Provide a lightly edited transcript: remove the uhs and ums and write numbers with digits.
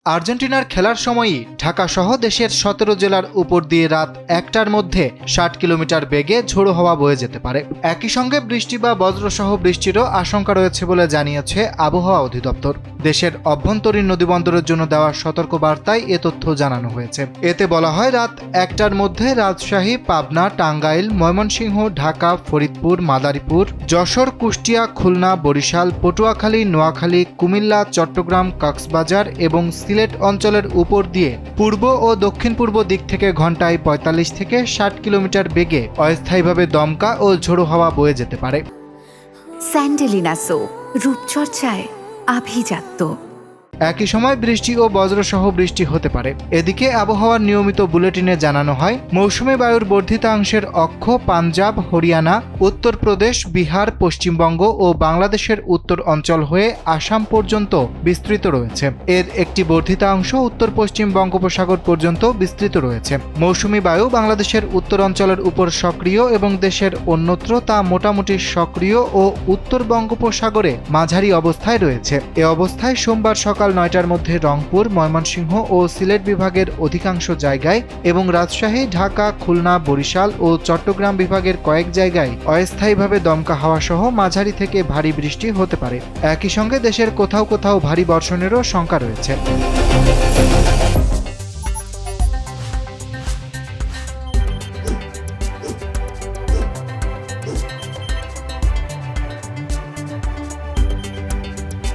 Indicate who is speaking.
Speaker 1: আর্জেন্টিনার খেলার সময়ই ঢাকাসহ দেশের ১৭ জেলার উপর দিয়ে রাত ১টার মধ্যে ৬০ কিলোমিটার বেগে ঝোড়ো হাওয়া বয়ে যেতে পারে। একই সঙ্গে বৃষ্টি বা বজ্রসহ বৃষ্টিরও আশঙ্কা রয়েছে বলে জানিয়েছে আবহাওয়া অধিদপ্তর। দেশের অভ্যন্তরীণ নদীবন্দরের জন্য দেওয়া সতর্কবার্তায় এ তথ্য জানানো হয়েছে। এতে বলা হয়, রাত ১টার মধ্যে রাজশাহী, পাবনা, টাঙ্গাইল, ময়মনসিংহ, ঢাকা, ফরিদপুর, মাদারীপুর, যশোর, কুষ্টিয়া, খুলনা, বরিশাল, পটুয়াখালী, নোয়াখালী, কুমিল্লা, চট্টগ্রাম, কক্সবাজার এবং সিলেট অঞ্চলের উপর দিয়ে পূর্ব ও দক্ষিণ পূর্ব দিক থেকে ঘন্টায় ৪৫ থেকে ৬০ কিলোমিটার বেগে অস্থায়ীভাবে দমকা ও ঝোড়ো হাওয়া বয়ে যেতে পারে।
Speaker 2: স্যান্ডেলিনা সো, রূপচর্চায় আভিজাত্য।
Speaker 1: একই সময় বৃষ্টি ও বজ্রসহ বৃষ্টি হতে পারে। এদিকে আবহাওয়ার নিয়মিত বুলেটিনে জানানো হয়, মৌসুমী বায়ুর বর্ধিতাংশের অক্ষ পাঞ্জাব, হরিয়ানা, উত্তরপ্রদেশ, বিহার, পশ্চিমবঙ্গ ও বাংলাদেশের উত্তর অঞ্চল হয়ে আসাম পর্যন্ত বিস্তৃত রয়েছে। এর একটি বর্ধিতাংশ উত্তর পশ্চিম বঙ্গোপসাগর পর্যন্ত বিস্তৃত রয়েছে। মৌসুমী বায়ু বাংলাদেশের উত্তর অঞ্চলের উপর সক্রিয় এবং দেশের অন্যত্র তা মোটামুটি সক্রিয় ও উত্তর বঙ্গোপসাগরে মাঝারি অবস্থায় রয়েছে। এ অবস্থায় সোমবার সকাল ৯টার মধ্যে রংপুর, ময়মনসিংহ ও সিলেট বিভাগের অধিকাংশ জায়গায় এবং রাজশাহী, ঢাকা, খুলনা, বরিশাল ও চট্টগ্রাম বিভাগের কয়েক জায়গায় অস্থায়ীভাবে দমকা হাওয়া সহ মাঝারি থেকে ভারী বৃষ্টি হতে পারে। একই সঙ্গে দেশের কোথাও কোথাও ভারী বর্ষণেরও শঙ্কা রয়েছে।